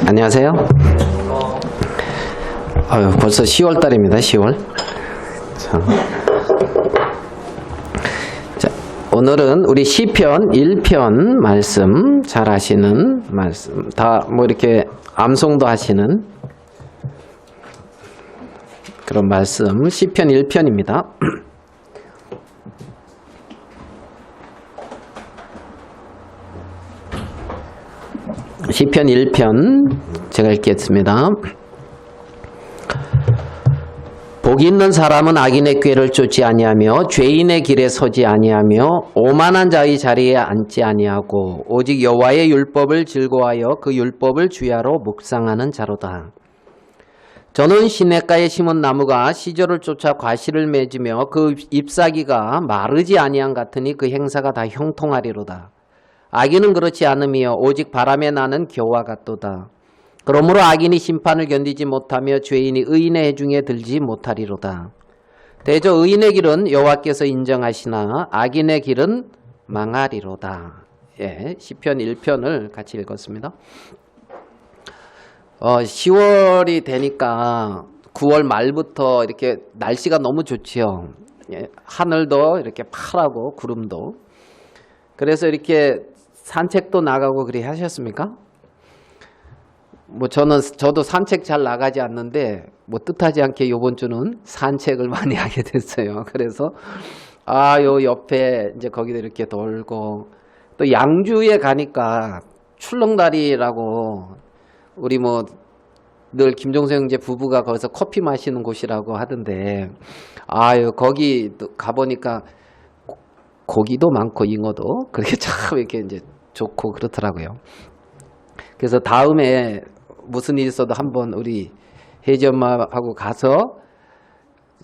안녕하세요. 벌써 10월 달입니다. 10월. 자, 오늘은 우리 시편 1편 말씀 잘 아시는 말씀, 다 뭐 이렇게 암송도 하시는 그런 말씀, 시편 1편입니다. 시편 1편 제가 읽겠습니다. 복이 있는 사람은 악인의 꾀를 쫓지 아니하며 죄인의 길에 서지 아니하며 오만한 자의 자리에 앉지 아니하고 오직 여호와의 율법을 즐거워하여 그 율법을 주야로 묵상하는 자로다. 저는 시냇가에 심은 나무가 시절을 쫓아 과실을 맺으며 그 잎사귀가 마르지 아니한 같으니 그 행사가 다 형통하리로다. 악인은 그렇지 않으며 오직 바람에 나는 겨와 같도다. 그러므로 악인이 심판을 견디지 못하며 죄인이 의인의 해중에 들지 못하리로다. 대저 의인의 길은 여호와께서 인정하시나 악인의 길은 망하리로다. 예, 시편 1편을 같이 읽었습니다. 10월이 되니까 9월 말부터 이렇게 날씨가 너무 좋지요. 예, 하늘도 이렇게 파랗고 구름도. 그래서 이렇게 산책도 나가고 그리 하셨습니까? 뭐 저도 산책 잘 나가지 않는데 뭐 뜻하지 않게 이번 주는 산책을 많이 하게 됐어요. 그래서 요 옆에 이제 거기도 이렇게 돌고 또 양주에 가니까 출렁다리라고 우리 뭐 늘 김종수 형제 부부가 거기서 커피 마시는 곳이라고 하던데 거기 가보니까 고기도 많고 잉어도 그렇게 참 이렇게 이제 좋고 그렇더라고요. 그래서 다음에 무슨 일 있어도 한번 우리 혜지 엄마하고 가서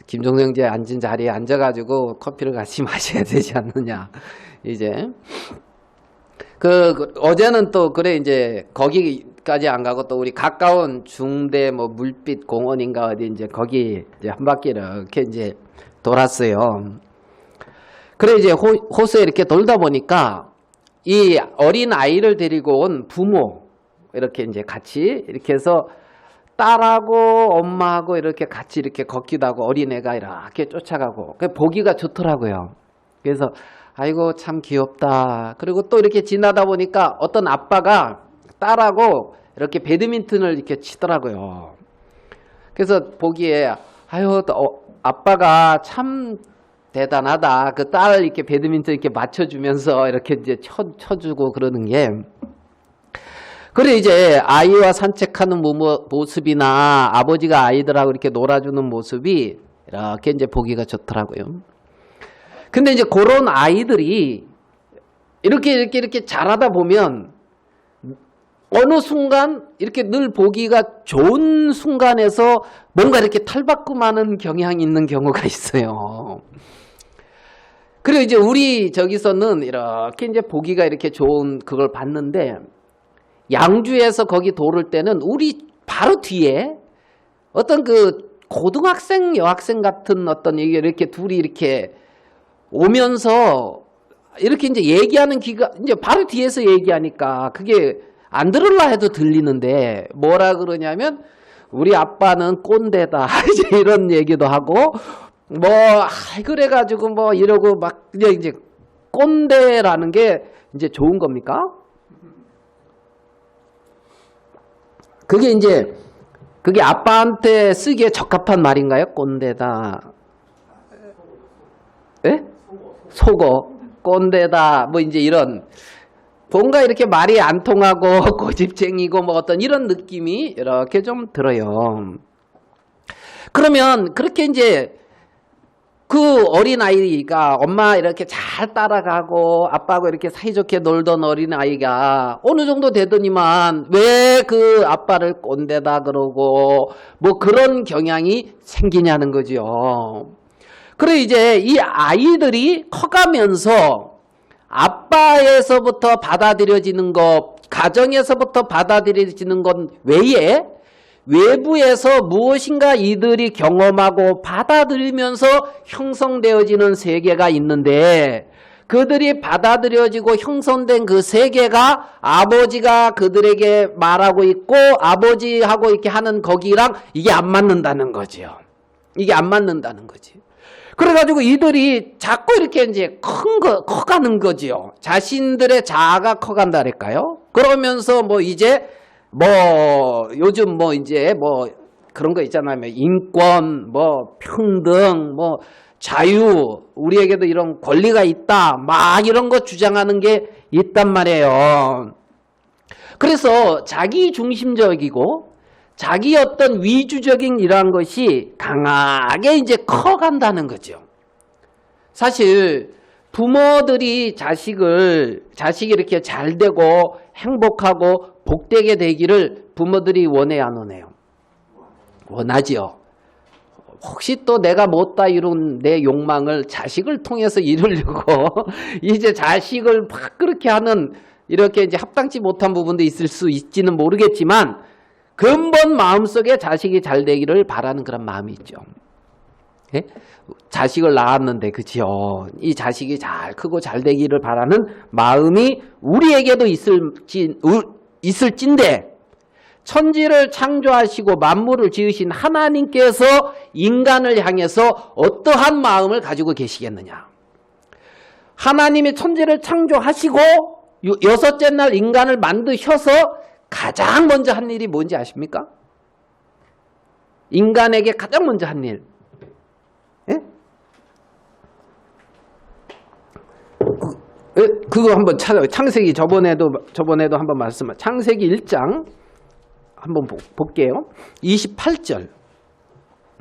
김종수 형제 앉은 자리에 앉아가지고 커피를 같이 마셔야 되지 않느냐. 이제 어제는 또 그래 이제 거기까지 안 가고 또 우리 가까운 중대 뭐 물빛 공원인가 어디 이제 거기 이제 한 바퀴 이렇게 이제 돌았어요. 그래 이제 호수에 이렇게 돌다 보니까 이 어린 아이를 데리고 온 부모 이렇게 이제 같이 이렇게 해서 딸하고 엄마하고 이렇게 같이 이렇게 걷기도 하고 어린애가 이렇게 쫓아가고 보기가 좋더라고요. 그래서 아이고 참 귀엽다. 그리고 또 이렇게 지나다 보니까 어떤 아빠가 딸하고 이렇게 배드민턴을 이렇게 치더라고요. 그래서 보기에 아빠가 참 대단하다. 그 딸 이렇게 배드민턴 이렇게 맞춰주면서 이렇게 이제 쳐주고 그러는 게. 그래 이제 아이와 산책하는 모습이나 아버지가 아이들하고 이렇게 놀아주는 모습이 이렇게 이제 보기가 좋더라고요. 근데 이제 그런 아이들이 이렇게 자라다 보면 어느 순간 이렇게 늘 보기가 좋은 순간에서 뭔가 이렇게 탈바꿈하는 경향이 있는 경우가 있어요. 그리고 이제 우리 저기서는 이렇게 이제 보기가 이렇게 좋은 그걸 봤는데 양주에서 거기 돌을 때는 우리 바로 뒤에 어떤 그 고등학생 여학생 같은 어떤 이렇게 둘이 이렇게 오면서 이렇게 이제 얘기하는 기가 이제 바로 뒤에서 얘기하니까 그게 안 들으려 해도 들리는데 뭐라 그러냐면 우리 아빠는 꼰대다 이제 이런 얘기도 하고 그래가지고 뭐 이러고 막 이제 꼰대라는 게 이제 좋은 겁니까? 그게 아빠한테 쓰기에 적합한 말인가요? 꼰대다. 예? 속어. 꼰대다. 뭐 이제 이런 뭔가 이렇게 말이 안 통하고 고집쟁이고 뭐 어떤 이런 느낌이 이렇게 좀 들어요. 그러면 그렇게 이제 그 어린아이가 엄마 이렇게 잘 따라가고 아빠하고 이렇게 사이좋게 놀던 어린아이가 어느 정도 되더니만 왜 그 아빠를 꼰대다 그러고 뭐 그런 경향이 생기냐는 거죠. 그래 이제 이 아이들이 커가면서 아빠에서부터 받아들여지는 것, 가정에서부터 받아들여지는 것 외에 외부에서 무엇인가 이들이 경험하고 받아들이면서 형성되어지는 세계가 있는데 그들이 받아들여지고 형성된 그 세계가 아버지가 그들에게 말하고 있고 아버지하고 이렇게 하는 거기랑 이게 안 맞는다는 거죠. 이게 안 맞는다는 거지. 그래가지고 이들이 자꾸 이렇게 이제 커가는 거지요. 자신들의 자아가 커간다랄까요? 그러면서 뭐 이제 뭐 요즘 뭐 이제 뭐 그런 거 있잖아요. 인권, 뭐 평등, 뭐 자유, 우리에게도 이런 권리가 있다. 막 이런 거 주장하는 게 있단 말이에요. 그래서 자기 중심적이고 자기 어떤 위주적인 이러한 것이 강하게 이제 커간다는 거죠. 사실 부모들이 자식이 이렇게 잘 되고 행복하고 복되게 되기를 부모들이 원해야 안 원해요? 원하지요. 혹시 또 내가 못다 이룬 내 욕망을 자식을 통해서 이루려고 이제 자식을 막 그렇게 하는 이렇게 이제 합당치 못한 부분도 있을 수 있지는 모르겠지만 근본 마음속에 자식이 잘 되기를 바라는 그런 마음이 있죠. 예? 자식을 낳았는데 그치요. 이 자식이 잘 크고 잘 되기를 바라는 마음이 우리에게도 있을진데 천지를 창조하시고 만물을 지으신 하나님께서 인간을 향해서 어떠한 마음을 가지고 계시겠느냐. 하나님이 천지를 창조하시고 여섯째 날 인간을 만드셔서 가장 먼저 한 일이 뭔지 아십니까? 인간에게 가장 먼저 한 일. 예? 그거 한번 찾아요. 창세기 저번에도 한번 창세기 1장 한번 볼게요. 28절.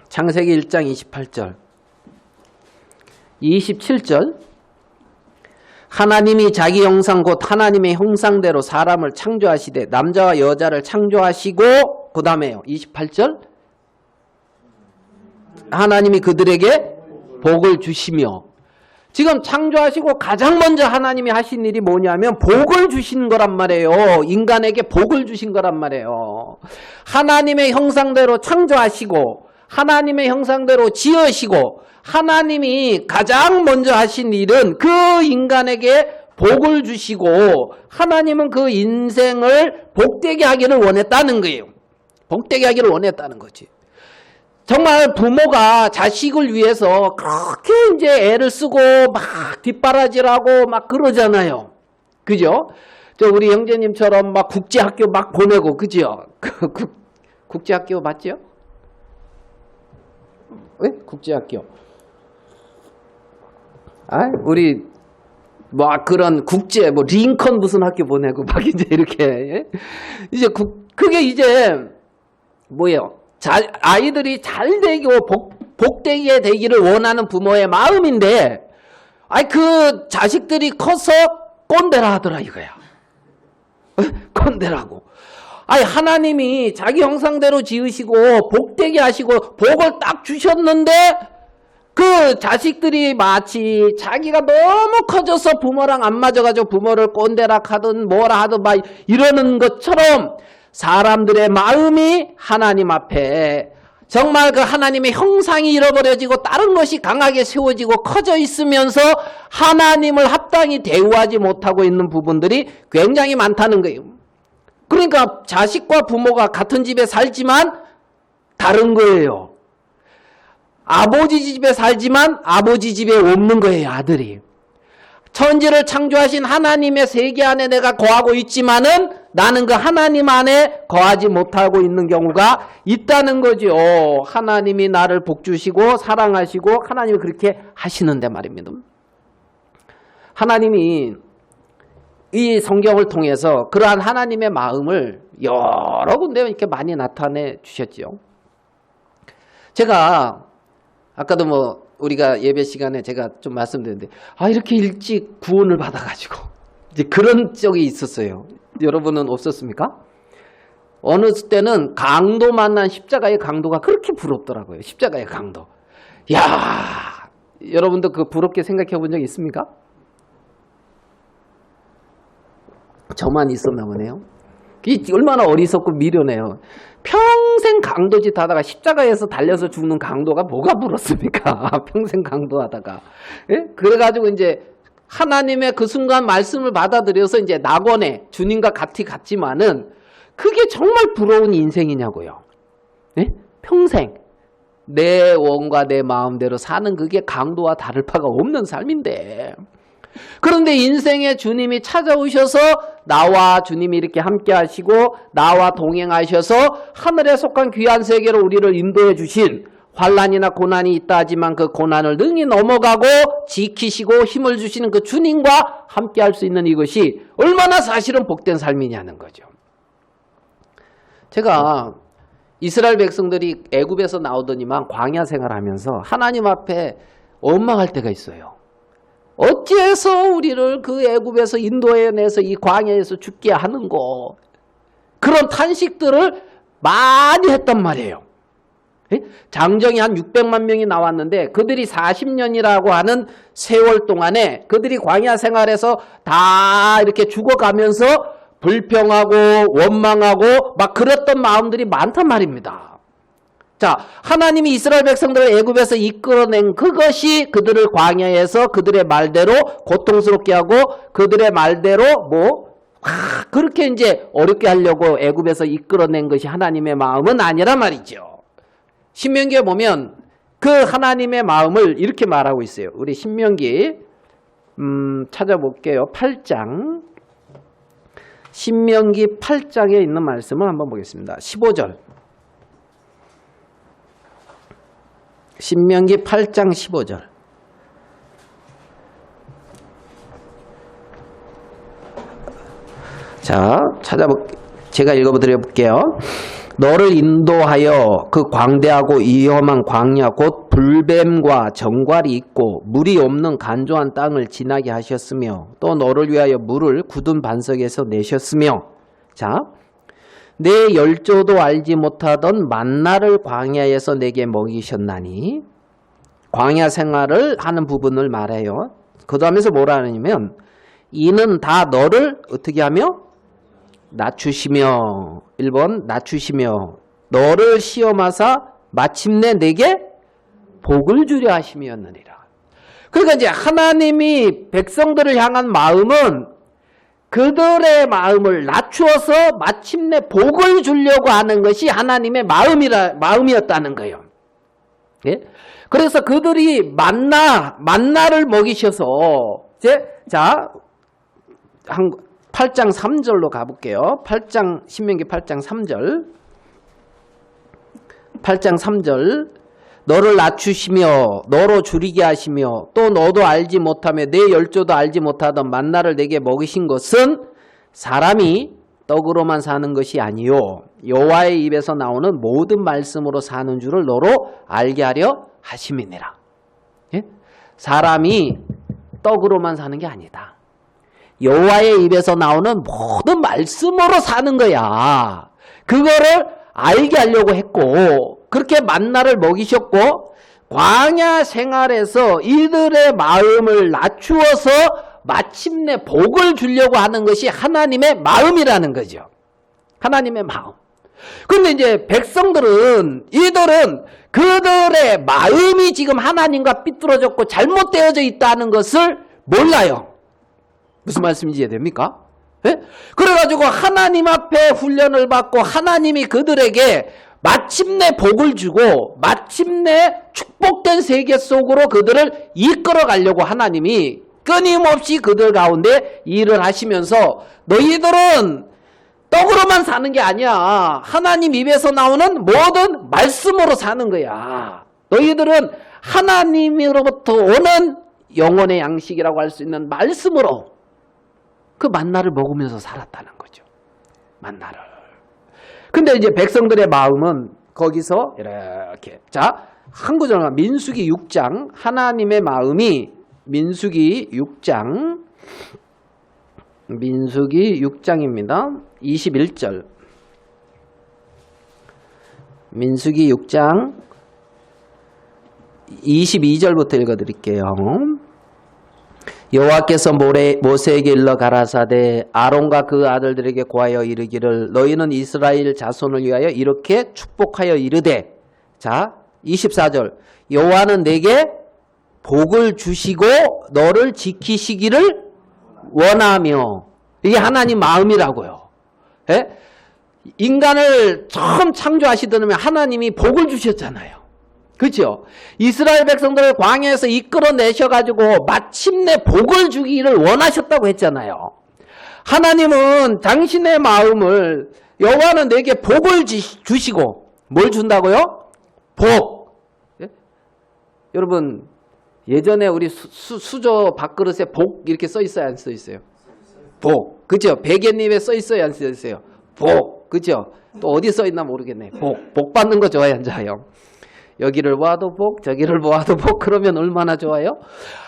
창세기 1장 28절. 27절. 하나님이 자기 형상 곧 하나님의 형상대로 사람을 창조하시되 남자와 여자를 창조하시고 그 다음에요. 28절. 하나님이 그들에게 복을 주시며 지금 창조하시고 가장 먼저 하나님이 하신 일이 뭐냐면 복을 주신 거란 말이에요. 인간에게 복을 주신 거란 말이에요. 하나님의 형상대로 창조하시고 하나님의 형상대로 지으시고 하나님이 가장 먼저 하신 일은 그 인간에게 복을 주시고 하나님은 그 인생을 복되게 하기를 원했다는 거예요. 복되게 하기를 원했다는 거지. 정말 부모가 자식을 위해서 그렇게 이제 애를 쓰고 막 뒷바라지라고 막 그러잖아요. 그죠? 우리 형제님처럼 막 국제학교 막 보내고, 그죠? 국제학교 맞죠? 왜? 국제학교. 우리 뭐 그런 국제 뭐 링컨 무슨 학교 보내고 막 이제 이렇게 이제 그게 이제 뭐예요? 아이들이 잘 되고 복되게 되기를 원하는 부모의 마음인데, 그 자식들이 커서 꼰대라 하더라 이거야. 꼰대라고. 하나님이 자기 형상대로 지으시고 복되게 하시고 복을 딱 주셨는데 그 자식들이 마치 자기가 너무 커져서 부모랑 안 맞아가지고 부모를 꼰대라 하든 뭐라 하든 막 이러는 것처럼 사람들의 마음이 하나님 앞에 정말 그 하나님의 형상이 잃어버려지고 다른 것이 강하게 세워지고 커져 있으면서 하나님을 합당히 대우하지 못하고 있는 부분들이 굉장히 많다는 거예요. 그러니까 자식과 부모가 같은 집에 살지만 다른 거예요. 아버지 집에 살지만 아버지 집에 없는 거예요, 아들이. 천지를 창조하신 하나님의 세계 안에 내가 거하고 있지만은 나는 그 하나님 안에 거하지 못하고 있는 경우가 있다는 거죠. 하나님이 나를 복주시고 사랑하시고 하나님이 그렇게 하시는데 말입니다. 하나님이 이 성경을 통해서 그러한 하나님의 마음을 여러 군데 이렇게 많이 나타내 주셨죠. 제가 아까도 뭐 우리가 예배 시간에 제가 좀 말씀드렸는데 이렇게 일찍 구원을 받아가지고 이제 그런 적이 있었어요. 여러분은 없었습니까? 어느 때는 강도 만난 십자가의 강도가 그렇게 부럽더라고요. 십자가의 강도. 야, 여러분도 그 부럽게 생각해 본 적 있습니까? 저만 있었나 보네요. 얼마나 어리석고 미련해요. 평생 강도짓 하다가 십자가에서 달려서 죽는 강도가 뭐가 부럽습니까? 평생 강도하다가. 예? 그래가지고 이제 하나님의 그 순간 말씀을 받아들여서 이제 낙원에 주님과 같이 갔지만은 그게 정말 부러운 인생이냐고요. 네? 평생 내 원과 내 마음대로 사는 그게 강도와 다를 바가 없는 삶인데, 그런데 인생에 주님이 찾아오셔서 나와 주님이 이렇게 함께 하시고 나와 동행하셔서 하늘에 속한 귀한 세계로 우리를 인도해 주신, 환난이나 고난이 있다 하지만 그 고난을 능히 넘어가고 지키시고 힘을 주시는 그 주님과 함께 할 수 있는 이것이 얼마나 사실은 복된 삶이냐는 거죠. 제가 이스라엘 백성들이 애굽에서 나오더니만 광야 생활하면서 하나님 앞에 원망할 때가 있어요. 어찌해서 우리를 그 애굽에서 인도해내서 이 광야에서 죽게 하는고, 그런 탄식들을 많이 했단 말이에요. 장정이 한 600만 명이 나왔는데 그들이 40년이라고 하는 세월 동안에 그들이 광야 생활에서 다 이렇게 죽어가면서 불평하고 원망하고 막 그랬던 마음들이 많단 말입니다. 자, 하나님이 이스라엘 백성들을 애굽에서 이끌어낸 그것이 그들을 광야에서 그들의 말대로 고통스럽게 하고 그들의 말대로 그렇게 이제 어렵게 하려고 애굽에서 이끌어낸 것이 하나님의 마음은 아니란 말이죠. 신명기에 보면 그 하나님의 마음을 이렇게 말하고 있어요. 우리 신명기 찾아볼게요. 8장. 신명기 8장에 있는 말씀을 한번 보겠습니다. 15절. 신명기 8장 15절. 자, 제가 읽어드려 볼게요. 너를 인도하여 그 광대하고 위험한 광야 곧 불뱀과 정갈이 있고 물이 없는 간조한 땅을 지나게 하셨으며 또 너를 위하여 물을 굳은 반석에서 내셨으며, 자, 내 열조도 알지 못하던 만나를 광야에서 내게 먹이셨나니, 광야 생활을 하는 부분을 말해요. 그 다음에서 뭐라 하냐면 이는 다 너를 어떻게 하며 낮추시며, 1번 낮추시며 너를 시험하사 마침내 내게 복을 주려 하심이었느니라. 그러니까 이제 하나님이 백성들을 향한 마음은 그들의 마음을 낮추어서 마침내 복을 주려고 하는 것이 하나님의 마음이었다는 거예요. 예? 그래서 그들이 만나를 먹이셔서 자 8장 3절로 가볼게요. 신명기 8장 3절. 8장 3절. 너를 낮추시며 너로 줄이게 하시며 또 너도 알지 못하며 내 열조도 알지 못하던 만나를 내게 먹이신 것은 사람이 떡으로만 사는 것이 아니요 여호와의 입에서 나오는 모든 말씀으로 사는 줄을 너로 알게 하려 하심이니라. 예? 사람이 떡으로만 사는 게 아니다. 여호와의 입에서 나오는 모든 말씀으로 사는 거야. 그거를 알게 하려고 했고 그렇게 만나를 먹이셨고 광야 생활에서 이들의 마음을 낮추어서 마침내 복을 주려고 하는 것이 하나님의 마음이라는 거죠. 하나님의 마음. 근데 이제 이들은 그들의 마음이 지금 하나님과 삐뚤어졌고 잘못되어져 있다는 것을 몰라요. 무슨 말씀인지 이해됩니까? 예? 그래가지고 하나님 앞에 훈련을 받고 하나님이 그들에게 마침내 복을 주고 마침내 축복된 세계 속으로 그들을 이끌어 가려고 하나님이 끊임없이 그들 가운데 일을 하시면서 너희들은 떡으로만 사는 게 아니야. 하나님 입에서 나오는 모든 말씀으로 사는 거야. 너희들은 하나님으로부터 오는 영혼의 양식이라고 할 수 있는 말씀으로 그 만나를 먹으면서 살았다는 거죠. 만나를. 근데 이제 백성들의 마음은 거기서 이렇게. 자, 한 구절만 민수기 6장 하나님의 마음이 민수기 6장입니다. 21절. 민수기 6장 22절부터 읽어드릴게요. 여호와께서 모세에게 일러 가라사대 아론과 그 아들들에게 고하여 이르기를 너희는 이스라엘 자손을 위하여 이렇게 축복하여 이르되, 자 24절 여호와는 내게 복을 주시고 너를 지키시기를 원하며. 이게 하나님 마음이라고요. 예? 인간을 처음 창조하시더니 하나님이 복을 주셨잖아요. 그렇죠? 이스라엘 백성들을 광야에서 이끌어내셔가지고 마침내 복을 주기를 원하셨다고 했잖아요. 하나님은 당신의 마음을, 여호와는 내게 복을 주시고 뭘 준다고요? 복. 예? 여러분 예전에 우리 수저 밥그릇에 복 이렇게 써 있어요, 안 써 있어요? 복. 그죠? 베갯잎에 써 있어요, 안 써 있어요? 복. 그죠? 또 어디 써 있나 모르겠네. 복 받는 거 좋아요, 안 좋아요? 여기를 보아도 복, 저기를 보아도 복. 그러면 얼마나 좋아요?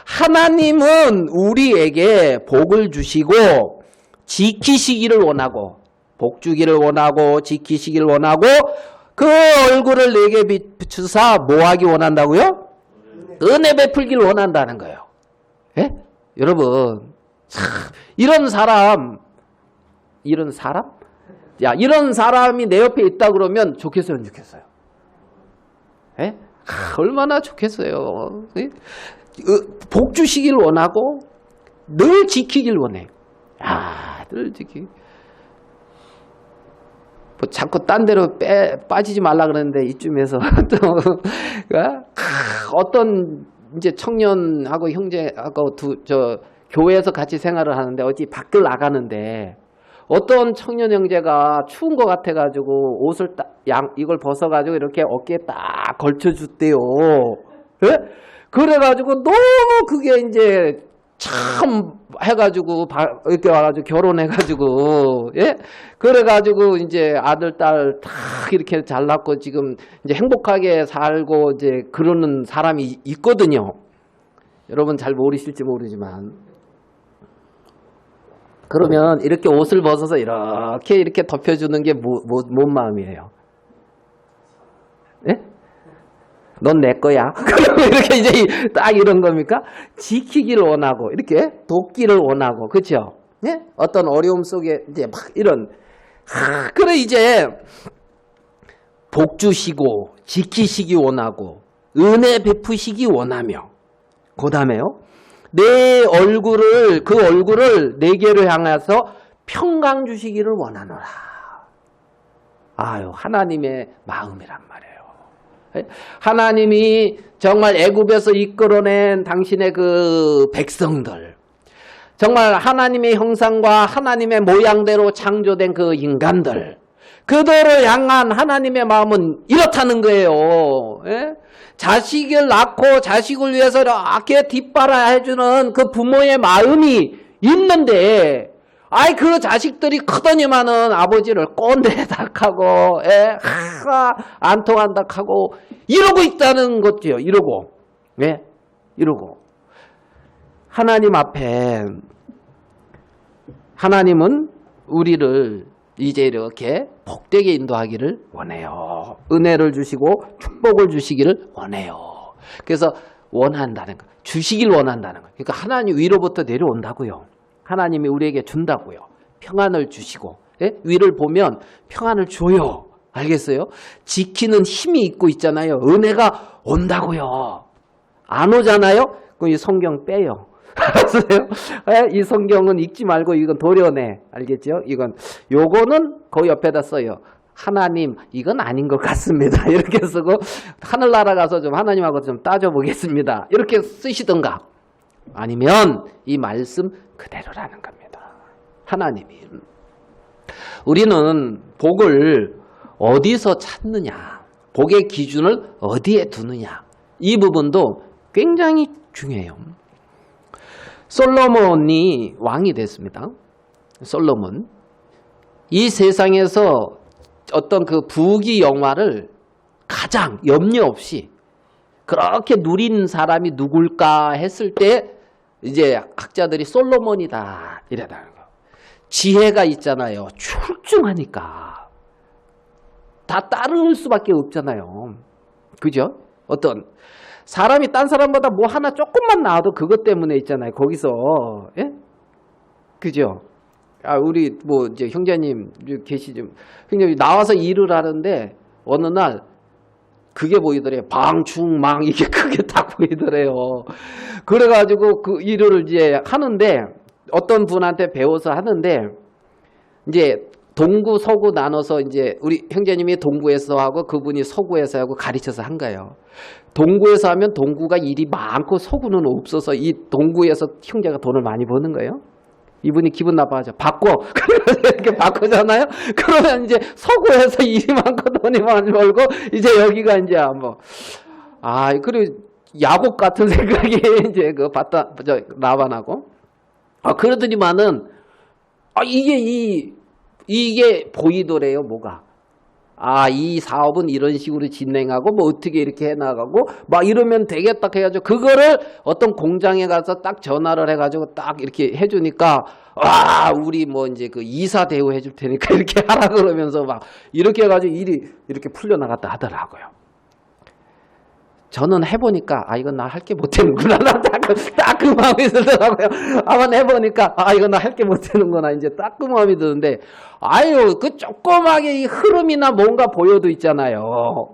하나님은 우리에게 복을 주시고 지키시기를 원하고, 복 주기를 원하고 지키시기를 원하고, 그 얼굴을 내게 비추사 뭐하기 원한다고요? 은혜 베풀기를 원한다는 거예요. 예? 여러분 참, 이런 사람, 야, 이런 사람이 내 옆에 있다 그러면 좋겠어요, 안 좋겠어요? 예? 얼마나 좋겠어요. 예? 복 주시길 원하고 늘 지키길 원해. 늘 지키. 뭐 자꾸 딴 데로 빠지지 말라 그러는데 이쯤에서 또 어떤 이제 청년하고 형제하고 교회에서 같이 생활을 하는데 어디 밖을 나가는데 어떤 청년 형제가 추운 것 같아가지고 옷을 이걸 벗어가지고 이렇게 어깨에 딱 걸쳐줬대요. 예? 그래가지고 너무 그게 이제 참 해가지고 이렇게 와가지고 결혼해가지고, 예? 그래가지고 이제 아들 딸 다 이렇게 잘났고 지금 이제 행복하게 살고 이제 그러는 사람이 있거든요. 여러분 잘 모르실지 모르지만. 그러면 이렇게 옷을 벗어서 이렇게 덮여주는 게 뭔 마음이에요? 예? 넌 내 거야. 이렇게 이제 딱 이런 겁니까? 지키기를 원하고, 이렇게 돕기를 원하고, 그렇죠? 예? 어떤 어려움 속에 이제 막 이런, 그래 이제 복 주시고 지키시기 원하고 은혜 베푸시기 원하며, 그 다음에요. 그 얼굴을 내게로 향해서 평강 주시기를 원하노라. 아유, 하나님의 마음이란 말이에요. 하나님이 정말 애굽에서 이끌어낸 당신의 그 백성들, 정말 하나님의 형상과 하나님의 모양대로 창조된 그 인간들, 그들을 향한 하나님의 마음은 이렇다는 거예요. 예? 자식을 낳고 자식을 위해서 이렇게 뒷바라 해주는 그 부모의 마음이 있는데, 그 자식들이 크더니만은 아버지를 꼰대다 하고, 안 통한다 하고, 이러고 있다는 거죠. 이러고. 예? 이러고. 하나님 앞에, 하나님은 우리를 이제 이렇게 복되게 인도하기를 원해요. 은혜를 주시고 축복을 주시기를 원해요. 그래서 원한다는 거. 주시길 원한다는 거. 그러니까 하나님 위로부터 내려온다고요. 하나님이 우리에게 준다고요. 평안을 주시고, 예? 위를 보면 평안을 줘요. 알겠어요? 지키는 힘이 있고 있잖아요. 은혜가 온다고요. 안 오잖아요? 그럼 이 성경 빼요. 알았어요? 이 성경은 읽지 말고 이건 도려내. 알겠죠? 요거는 그 옆에다 써요. 하나님, 이건 아닌 것 같습니다. 이렇게 쓰고, 하늘나라 가서 좀 하나님하고 좀 따져보겠습니다. 이렇게 쓰시던가. 아니면 이 말씀 그대로라는 겁니다. 하나님이. 우리는 복을 어디서 찾느냐, 복의 기준을 어디에 두느냐, 이 부분도 굉장히 중요해요. 솔로몬이 왕이 됐습니다. 솔로몬. 이 세상에서 어떤 그 부귀 영화를 가장 염려 없이 그렇게 누린 사람이 누굴까 했을 때 이제 학자들이 솔로몬이다 이래다는 거. 지혜가 있잖아요. 출중하니까 다 따를 수밖에 없잖아요. 그죠? 어떤 사람이 딴 사람보다 뭐 하나 조금만 나와도 그것 때문에 있잖아요. 거기서. 예? 그죠? 우리 뭐 이제 형제님 계시죠. 형제님 나와서 일을 하는데 어느 날 그게 보이더래요. 방충망 이게 크게 딱 보이더래요. 그래가지고 그 일을 이제 하는데 어떤 분한테 배워서 하는데 이제 동구 서구 나눠서 이제 우리 형제님이 동구에서 하고 그분이 서구에서 하고 가르쳐서 한 거예요. 동구에서 하면 동구가 일이 많고 서구는 없어서 이 동구에서 형제가 돈을 많이 버는 거예요. 이분이 기분 나빠하죠. 바꿔. 그래서 이렇게 바꾸잖아요. 그러면 이제 서구에서 일이 많고 돈이 많이 벌고 이제 여기가 이제 뭐 그리고 야곱 같은 생각이 이제 그 라반하고 그러더니만은 이게 보이더래요. 뭐가 이 사업은 이런 식으로 진행하고 뭐 어떻게 이렇게 해나가고 막 이러면 되겠다 해가지고 그거를 어떤 공장에 가서 딱 전화를 해가지고 딱 이렇게 해주니까 우리 뭐 이제 그 이사 대우 해줄 테니까 이렇게 하라 그러면서 막 이렇게 해가지고 일이 이렇게 풀려나갔다 하더라고요. 저는 해보니까 이건 나 할 게 못되는구나. 딱 그 마음이 들더라고요. 한번 해보니까 이건 나 할 게 못되는구나. 이제 딱 그 마음이 드는데 그 조그맣게 이 흐름이나 뭔가 보여도 있잖아요.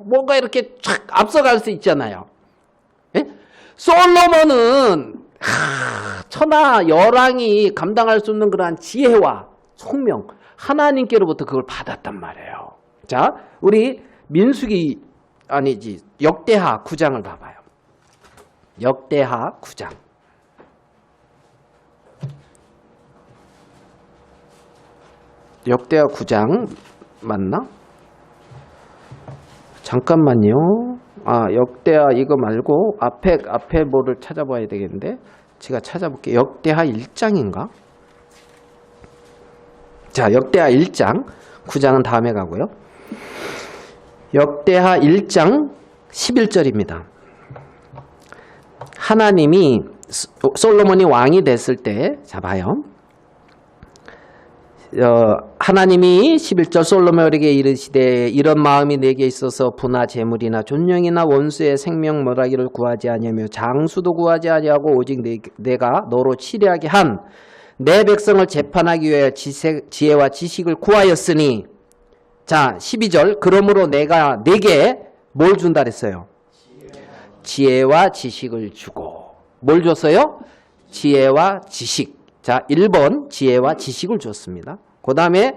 뭔가 이렇게 촥 앞서갈 수 있잖아요. 예? 솔로몬은 천하 열왕이 감당할 수 없는 그러한 지혜와 총명 하나님께로부터 그걸 받았단 말이에요. 자, 우리 역대하 9장을 봐봐요. 역대하 9장. 역대하 9장 맞나? 잠깐만요. 역대하 이거 말고 앞에 뭐를 찾아봐야 되겠는데 제가 찾아볼게요. 역대하 1장인가? 자, 역대하 1장 9장은 다음에 가고요. 역대하 1장 11절입니다. 하나님이 솔로몬이 왕이 됐을 때 봐요. 하나님이 11절 솔로몬에게 이르시되 이런 마음이 내게 있어서 부나 재물이나 존령이나 원수의 생명 멸하기를 구하지 아니하며 장수도 구하지 아니하고 오직 내가 너로 치리하게 한 내 백성을 재판하기 위하여 지혜와 지식을 구하였으니 자 12절 그러므로 내가 네게 뭘 준다 그랬어요? 지혜와 지식을 주고 뭘 줬어요? 지혜와 지식. 자 1번 지혜와 지식을 줬습니다. 그 다음에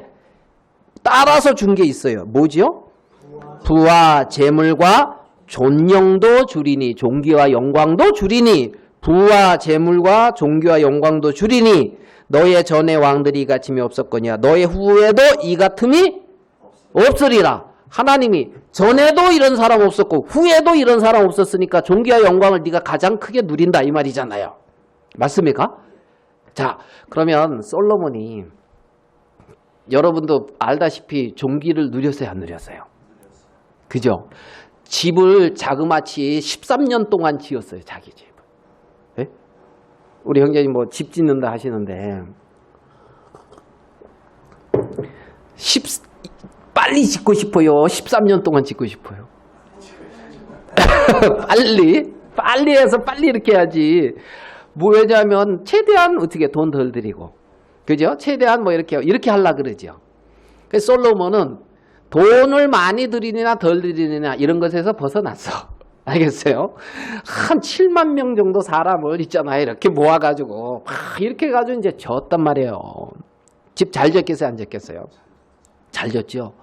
따라서 준 게 있어요. 뭐지요? 부와 재물과 존영도 주리니 존귀와 영광도 주리니 부와 재물과 존귀와 영광도 주리니 너의 전에 왕들이 이 같음이 없었거니와 너의 후에도 이 같음이 없으리라. 하나님이 전에도 이런 사람 없었고 후에도 이런 사람 없었으니까 존귀와 영광을 네가 가장 크게 누린다 이 말이잖아요. 맞습니까? 자, 그러면 솔로몬이 여러분도 알다시피 존귀를 누렸어요, 안 누렸어요? 그죠? 집을 자그마치 13년 동안 지었어요, 자기 집. 네? 우리 형제님 뭐 집 짓는다 하시는데 빨리 짓고 싶어요? 13년 동안 짓고 싶어요? 빨리 해서 빨리 이렇게 해야지. 뭐 왜냐하면 최대한 어떻게 돈 덜 들이고 그죠? 최대한 뭐 이렇게 하려고 그러죠. 그래서 솔로몬은 돈을 많이 들이느냐 덜 들이느냐 이런 것에서 벗어났어. 알겠어요? 한 7만 명 정도 사람을 있잖아요. 이렇게 모아가지고 막 이렇게 해가지고 이제 졌단 말이에요. 집 잘 졌겠어요? 안 졌겠어요? 잘 졌죠.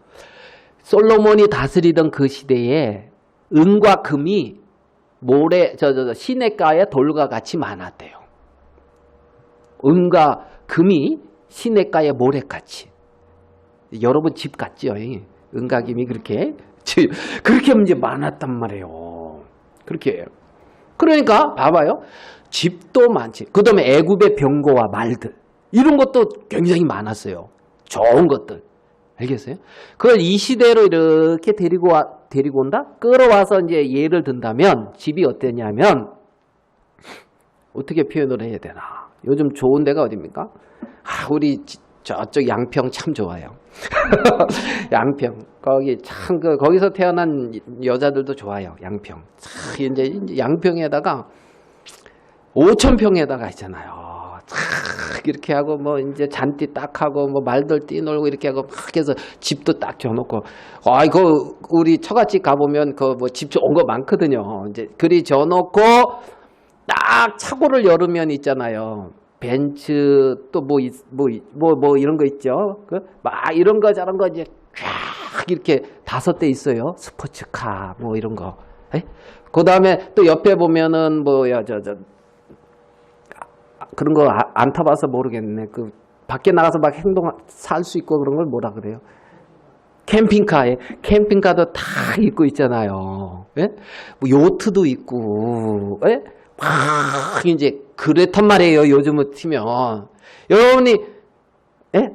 솔로몬이 다스리던 그 시대에 은과 금이 시냇가에 돌과 같이 많았대요. 은과 금이 시냇가에 모래같이. 여러분 집 같죠? 은과 금이 그렇게 이제 많았단 말이에요. 그렇게 해요. 그러니까 봐봐요. 집도 많지. 그 다음에 애굽의 병거와 말들 이런 것도 굉장히 많았어요. 좋은 것들. 알겠어요? 그걸 이 시대로 이렇게 데리고 온다? 끌어와서 이제 예를 든다면 집이 어땠냐면 어떻게 표현을 해야 되나? 요즘 좋은 데가 어디입니까? 우리 저쪽 양평 참 좋아요. 양평 거기 참 거기서 태어난 여자들도 좋아요. 양평. 이제 양평에다가 5,000평에다가 있잖아요. 이렇게 하고 뭐 이제 잔띠 딱 하고 뭐 말들 뛰놀고 이렇게 하고 막 해서 집도 딱 줘놓고 이거 우리 처갓집 가보면 그 뭐 집 좋은 거 많거든요. 이제 그리 줘놓고 딱 차고를 열으면 있잖아요. 벤츠 또 뭐 이런 거 있죠. 그 막 이런 거 저런 거 이제 쫙 이렇게 5대 있어요. 스포츠카 뭐 이런 거. 그 다음에 또 옆에 보면은 뭐야 그런 거 안 타봐서 모르겠네. 그 밖에 나가서 막 살 수 있고 그런 걸 뭐라 그래요? 캠핑카에 캠핑카도 다 있고 있잖아요. 예? 뭐 요트도 있고, 예? 막 이제 그렇단 말이에요. 요즘은 튀면 여러분이 예?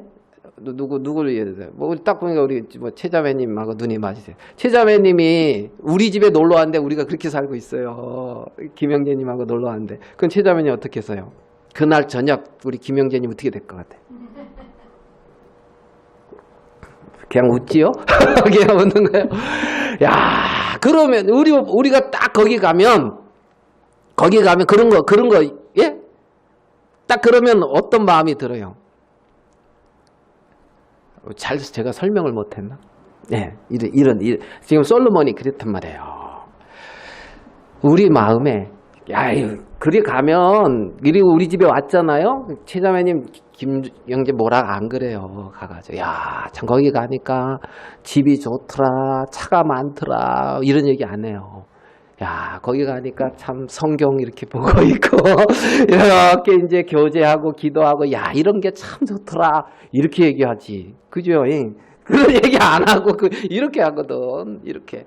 누구를 예를 들어요? 뭐 딱 보니까 우리 뭐 최자매님하고 눈이 맞으세요. 최자매님이 우리 집에 놀러 왔는데 우리가 그렇게 살고 있어요. 김영재님하고 놀러 왔는데 그건 최자매님 어떻게 했어요? 그날 저녁 우리 김영재님 어떻게 될 것 같아? 그냥 웃지요? 그냥 웃는 거예요. 야, 그러면 우리가 딱 거기 가면 그런 거 예? 딱 그러면 어떤 마음이 들어요? 제가 설명을 못했나? 예, 이런 지금 솔로몬이 그랬단 말이에요. 우리 마음에 그리 가면 그리고 우리 집에 왔잖아요. 최자매님 김영재 뭐라 안 그래요. 가가지고 참 거기 가니까 집이 좋더라, 차가 많더라 이런 얘기 안 해요. 거기 가니까 참 성경 이렇게 보고 있고 이렇게 이제 교제하고 기도하고 이런 게 참 좋더라 이렇게 얘기하지. 그죠? 그런 얘기 안 하고 이렇게 하거든. 이렇게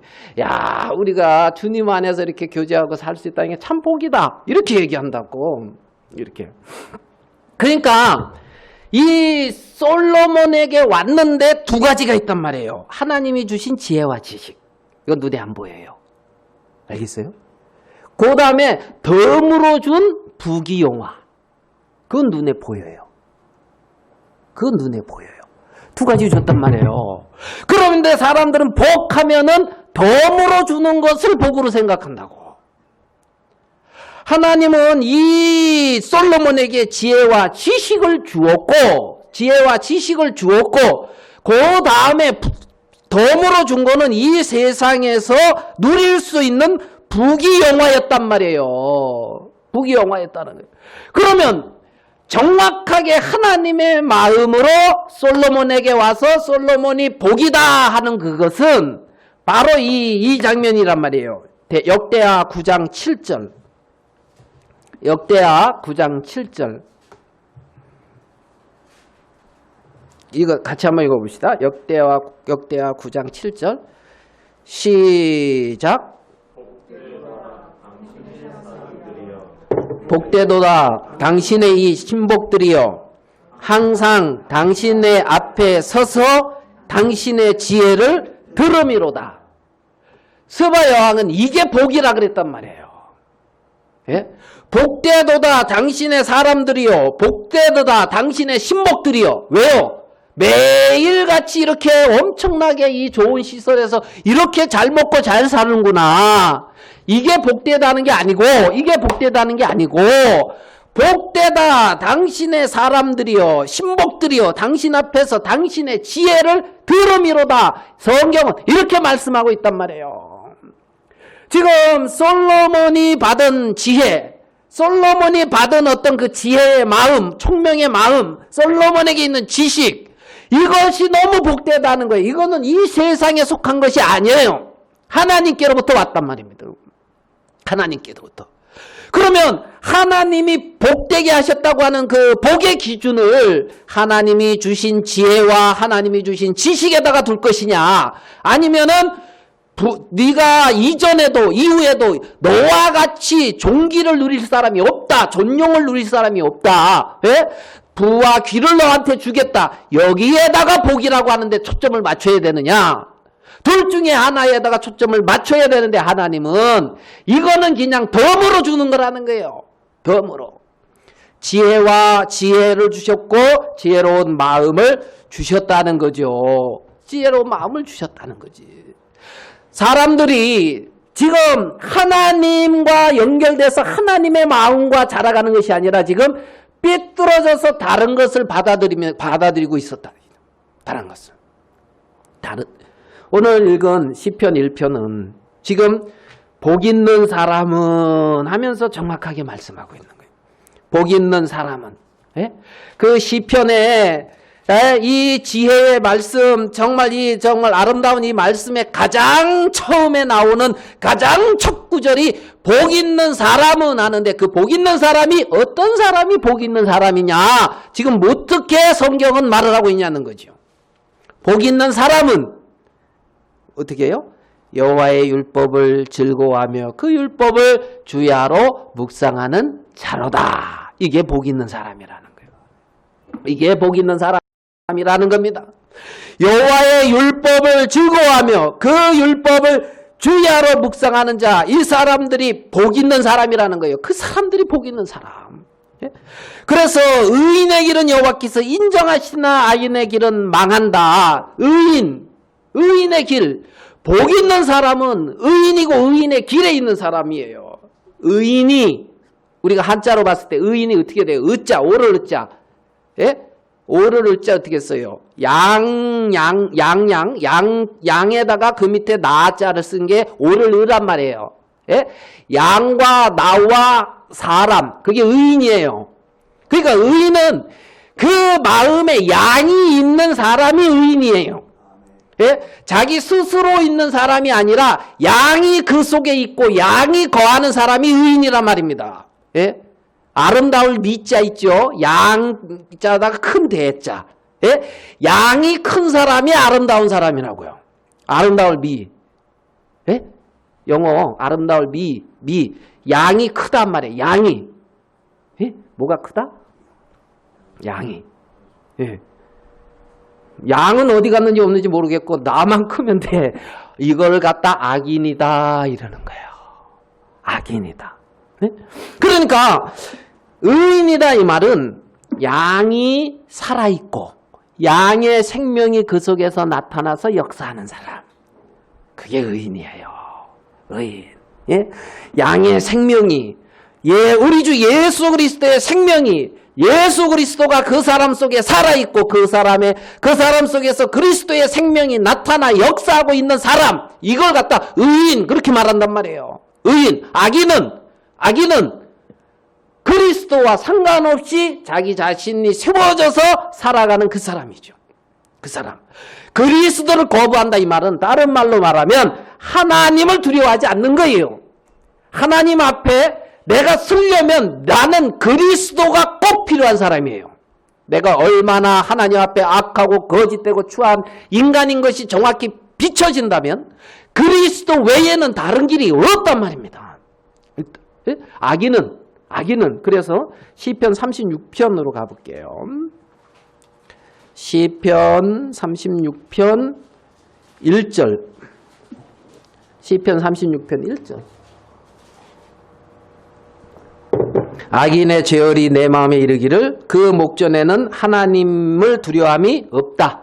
우리가 주님 안에서 이렇게 교제하고 살 수 있다는 게 참 복이다 이렇게 얘기한다고. 이렇게. 그러니까 이 솔로몬에게 왔는데 2가지가 있단 말이에요. 하나님이 주신 지혜와 지식. 이건 눈에 안 보여요. 알겠어요? 그 다음에 덤으로 준 부귀영화. 그건 눈에 보여요. 그건 눈에 보여요. 2가지 줬단 말이에요. 그런데 사람들은 복하면은 덤으로 주는 것을 복으로 생각한다고. 하나님은 이 솔로몬에게 지혜와 지식을 주었고 그 다음에 덤으로 준 거는 이 세상에서 누릴 수 있는 부귀영화였단 말이에요. 부귀영화였다는 거예요. 그러면 정확하게 하나님의 마음으로 솔로몬에게 와서 솔로몬이 복이다 하는 그것은 바로 이 장면이란 말이에요. 역대하 9장 7절. 역대하 9장 7절. 이거 같이 한번 읽어봅시다. 역대하 9장 7절. 시작. 복되도다 당신의 이 신복들이여 항상 당신의 앞에 서서 당신의 지혜를 들음이로다. 스바 여왕은 이게 복이라 그랬단 말이에요. 예? 복되도다 당신의 사람들이여 복되도다 당신의 신복들이여. 왜요? 매일같이 이렇게 엄청나게 이 좋은 시설에서 이렇게 잘 먹고 잘 사는구나. 이게 복되다는 게 아니고 복되다 당신의 사람들이여 신복들이여 당신 앞에서 당신의 지혜를 들음이로다. 성경은 이렇게 말씀하고 있단 말이에요. 지금 솔로몬이 받은 지혜, 솔로몬이 받은 어떤 그 지혜의 마음, 총명의 마음, 솔로몬에게 있는 지식, 이것이 너무 복되다는 거예요. 이거는 이 세상에 속한 것이 아니에요. 하나님께로부터 왔단 말입니다. 하나님께로부터. 그러면 하나님이 복되게 하셨다고 하는 그 복의 기준을 하나님이 주신 지혜와 하나님이 주신 지식에다가 둘 것이냐, 아니면은 네가 이전에도 이후에도 너와 같이 존귀를 누릴 사람이 없다, 존용을 누릴 사람이 없다, 예? 부와 귀를 너한테 주겠다, 여기에다가 복이라고 하는데 초점을 맞춰야 되느냐? 둘 중에 하나에다가 초점을 맞춰야 되는데 하나님은 이거는 그냥 덤으로 주는 거라는 거예요. 덤으로. 지혜와 지혜를 주셨고 지혜로운 마음을 주셨다는 거죠. 지혜로운 마음을 주셨다는 거지. 사람들이 지금 하나님과 연결돼서 하나님의 마음과 자라가는 것이 아니라 지금 삐뚤어져서 다른 것을 받아들이고 있었다. 다른 것을. 오늘 읽은 시편 1편은 지금 복 있는 사람은 하면서 정확하게 말씀하고 있는 거예요. 복 있는 사람은. 예? 그 시편에 이 지혜의 말씀, 정말 아름다운 이 말씀의 가장 처음에 나오는 가장 첫 구절이 복 있는 사람은 하는데, 그 복 있는 사람이 어떤 사람이 복 있는 사람이냐, 지금 어떻게 성경은 말을 하고 있냐는 거죠. 복 있는 사람은 어떻게 해요? 여호와의 율법을 즐거워하며 그 율법을 주야로 묵상하는 자로다. 이게 복 있는 사람이라는 거예요. 이게 복 있는 사람이라는 겁니다. 여호와의 율법을 즐거워하며 그 율법을 주야로 묵상하는 자, 이 사람들이 복 있는 사람이라는 거예요. 그 사람들이 복 있는 사람. 그래서 의인의 길은 여호와께서 인정하시나 악인의 길은 망한다. 의인의 길, 복 있는 사람은 의인이고 의인의 길에 있는 사람이에요. 의인이, 우리가 한자로 봤을 때 의인이 어떻게 돼요? 의자, 오를 의자. 예? 오를 의자 어떻게 써요? 양에다가 그 밑에 나자를 쓴 게 오를 의란 말이에요. 예? 양과 나와 사람, 그게 의인이에요. 그러니까 의인은 그 마음에 양이 있는 사람이 의인이에요. 예? 자기 스스로 있는 사람이 아니라 양이 그 속에 있고 양이 거하는 사람이 의인이란 말입니다. 예? 아름다울 미자 있죠? 양자다가 큰 대자. 예? 양이 큰 사람이 아름다운 사람이라고요. 아름다울 미. 예? 영어 아름다울 미. 양이 크단 말이에요. 양이. 예? 뭐가 크다? 양이. 예. 양은 어디 갔는지 없는지 모르겠고 나만 크면 돼. 이걸 갖다 악인이다 이러는 거예요. 악인이다. 네? 그러니까 의인이다 이 말은 양이 살아있고 양의 생명이 그 속에서 나타나서 역사하는 사람. 그게 의인이에요. 의인. 예? 양의 생명이, 우리 주 예수 그리스도의 생명이, 예수 그리스도가 그 사람 속에 살아있고 그 사람 속에서 그리스도의 생명이 나타나 역사하고 있는 사람, 이걸 갖다 의인 그렇게 말한단 말이에요. 의인. 악인은 그리스도와 상관없이 자기 자신이 세워져서 살아가는 그 사람이죠. 그 사람. 그리스도를 거부한다 이 말은 다른 말로 말하면 하나님을 두려워하지 않는 거예요. 하나님 앞에 내가 서려면 나는 그리스도가 꼭 필요한 사람이에요. 내가 얼마나 하나님 앞에 악하고 거짓되고 추한 인간인 것이 정확히 비춰진다면 그리스도 외에는 다른 길이 없단 말입니다. 악인은 그래서 시편 36편으로 가볼게요. 시편 36편 1절. 시편 36편 1절. 악인의 죄열이 내 마음에 이르기를 그 목전에는 하나님을 두려움이 없다.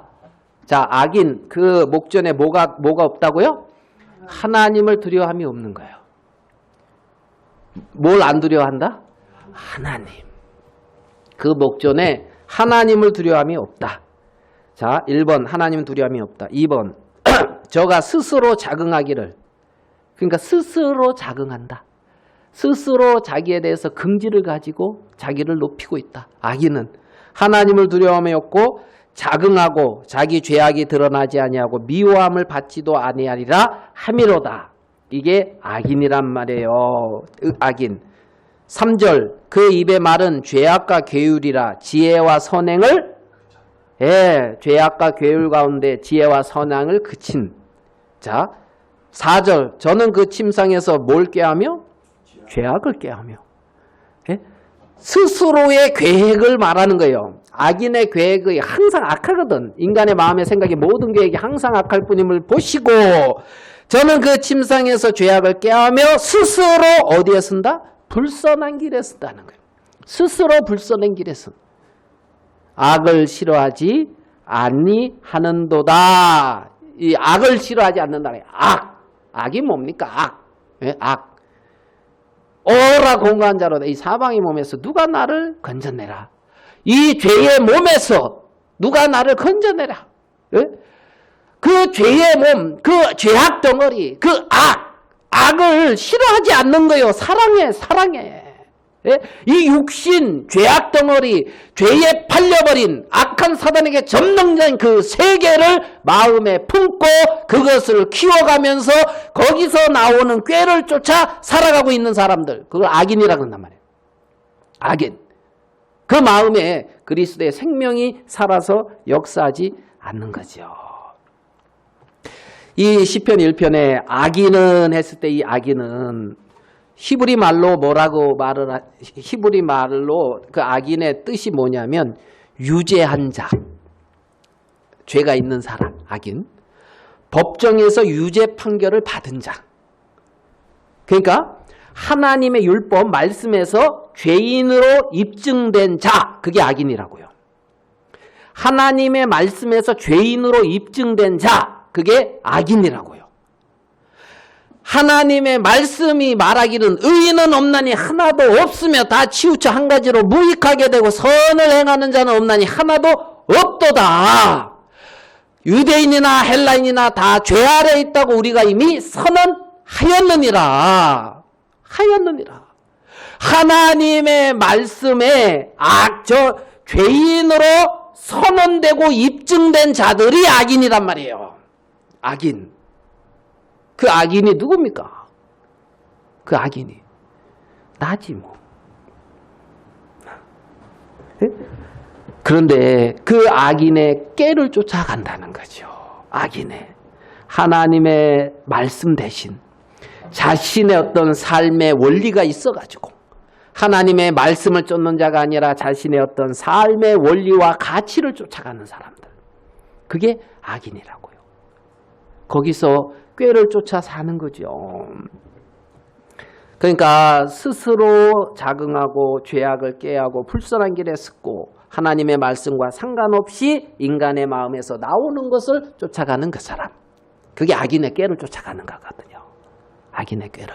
자, 악인 그 목전에 뭐가 없다고요? 하나님을 두려움이 없는 거예요. 뭘 안 두려워한다? 하나님. 그 목전에 하나님을 두려움이 없다. 자, 1번 하나님 두려움이 없다. 2번 저가 스스로 자긍하기를, 그러니까 스스로 자긍한다. 스스로 자기에 대해서 긍지를 가지고 자기를 높이고 있다. 악인은 하나님을 두려움이 없고 자긍하고 자기 죄악이 드러나지 아니하고 미워함을 받지도 아니하리라 함이로다. 이게 악인이란 말이에요. 악인. 3절 그 입의 말은 죄악과 괴율이라 지혜와 선행을, 죄악과 괴율 가운데 지혜와 선행을 그친. 자, 4절 저는 그 침상에서 뭘 꾀하며? 죄악을 꾀하며. 스스로의 계획을 말하는 거예요. 악인의 계획이 항상 악하거든. 인간의 마음의 생각이 모든 계획이 항상 악할 뿐임을 보시고 저는 그 침상에서 죄악을 꾀하며 스스로 어디에 쓴다? 불선한 길에 쓴다는 거예요. 스스로 불선한 길에 쓴. 악을 싫어하지 아니하는도다. 이 악을 싫어하지 않는다. 악이 뭡니까? 악. 악. 오라 공고한 자로다. 이 사방의 몸에서 누가 나를 건져내라. 이 죄의 몸에서 누가 나를 건져내라. 예? 그 죄의 몸, 그 죄악 덩어리, 그 악을 싫어하지 않는 거예요. 사랑해. 예? 이 육신, 죄악 덩어리, 죄에 팔려버린 악한 사단에게 점령된 그 세계를 마음에 품고 그것을 키워가면서 거기서 나오는 꾀를 쫓아 살아가고 있는 사람들, 그걸 악인이라고 그런단 말이에요. 악인. 그 마음에 그리스도의 생명이 살아서 역사하지 않는 거죠. 이 시편 1편에 악인은 했을 때 이 악인은 히브리 말로 히브리 말로 그 악인의 뜻이 뭐냐면 유죄한 자, 죄가 있는 사람, 악인. 법정에서 유죄 판결을 받은 자. 그러니까 하나님의 율법 말씀에서 죄인으로 입증된 자, 그게 악인이라고요. 하나님의 말씀에서 죄인으로 입증된 자, 그게 악인이라고요. 하나님의 말씀이 말하기는 의인은 없나니 하나도 없으며 다 치우쳐 한 가지로 무익하게 되고 선을 행하는 자는 없나니 하나도 없도다. 유대인이나 헬라인이나 다 죄 아래 있다고 우리가 이미 선언하였느니라. 하나님의 말씀에 죄인으로 선언되고 입증된 자들이 악인이란 말이에요. 악인. 그 악인이 누굽니까? 그 악인이 나지 뭐. 그런데 그 악인의 꾀를 쫓아간다는 거죠. 악인의 하나님의 말씀 대신 자신의 어떤 삶의 원리가 있어가지고 하나님의 말씀을 쫓는 자가 아니라 자신의 어떤 삶의 원리와 가치를 쫓아가는 사람들, 그게 악인이라고요. 거기서 꾀를 쫓아 사는 거죠. 그러니까 스스로 자긍하고 죄악을 꾀하고 불선한 길에 섰고 하나님의 말씀과 상관없이 인간의 마음에서 나오는 것을 쫓아가는 그 사람, 그게 악인의 꾀를 쫓아가는 거거든요. 악인의 꾀를.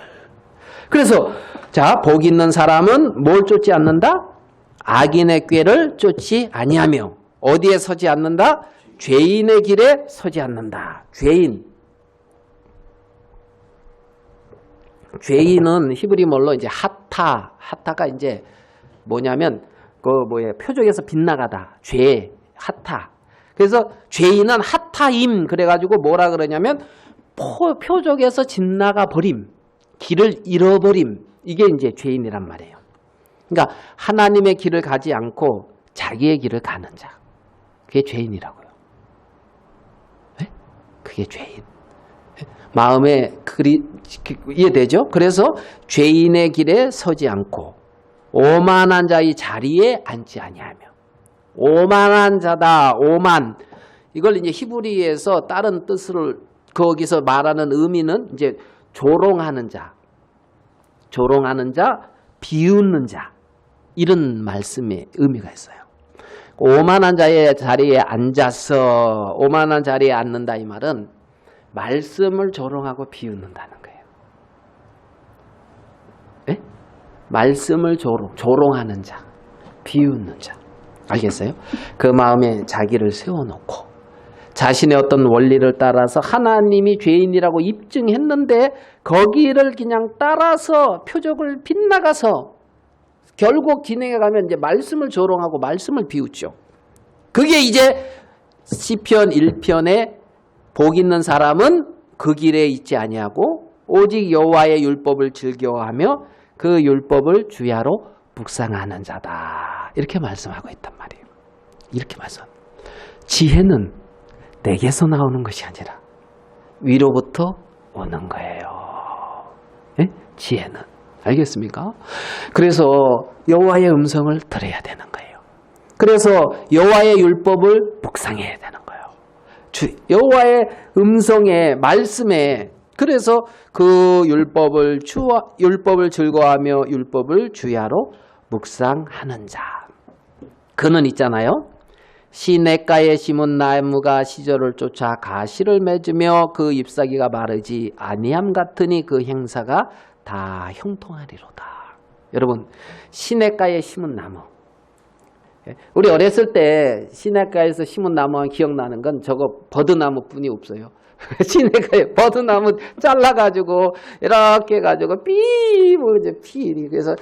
그래서 자, 복 있는 사람은 뭘 쫓지 않는다? 악인의 꾀를 쫓지 아니하며 어디에 서지 않는다? 죄인의 길에 서지 않는다. 죄인은 히브리 말로 이제 하타가 이제 뭐냐면 표적에서 빗나가다. 하타. 그래서 죄인은 하타임 그래가지고 뭐라 그러냐면 표적에서 빗나가 버림, 길을 잃어버림, 이게 이제 죄인이란 말이에요. 그러니까 하나님의 길을 가지 않고 자기의 길을 가는 자, 그게 죄인이라고요. 네? 그게 죄인. 마음에 이해되죠? 그래서 죄인의 길에 서지 않고 오만한 자의 자리에 앉지 아니하며. 오만한 자다. 오만. 이걸 이제 히브리에서 다른 뜻을 거기서 말하는 의미는 이제 조롱하는 자, 비웃는 자, 이런 말씀의 의미가 있어요. 오만한 자의 자리에 앉아서 오만한 자리에 앉는다, 이 말은 말씀을 조롱하고 비웃는다는 거예요. 네? 말씀을 조롱하는 자, 비웃는 자. 알겠어요? 그 마음에 자기를 세워놓고 자신의 어떤 원리를 따라서 하나님이 죄인이라고 입증했는데 거기를 그냥 따라서 표적을 빗나가서 결국 진행해 가면 이제 말씀을 조롱하고 말씀을 비웃죠. 그게 이제 시편 1편에 복 있는 사람은 그 길에 있지 아니하고 오직 여호와의 율법을 즐겨하며 그 율법을 주야로 묵상하는 자다. 이렇게 말씀하고 있단 말이에요. 이렇게 말씀. 지혜는 내게서 나오는 것이 아니라 위로부터 오는 거예요. 네? 지혜는. 알겠습니까? 그래서 여호와의 음성을 들어야 되는 거예요. 그래서 여호와의 율법을 묵상해야 되는 거예요. 여호와의 음성에 말씀에 그래서 그 율법을 즐거워하며 율법을 주야로 묵상하는 자. 그는 있잖아요. 시냇가에 심은 나무가 시절을 쫓아 가시를 맺으며 그 잎사귀가 마르지 아니함 같으니 그 행사가 다 형통하리로다. 여러분, 시냇가에 심은 나무. 우리 어렸을 때 시냇가에서 심은 나무가 기억나는 건 저거 버드나무뿐이 없어요. 시냇가에 버드나무 잘라가지고 이렇게 해가지고 피 그래서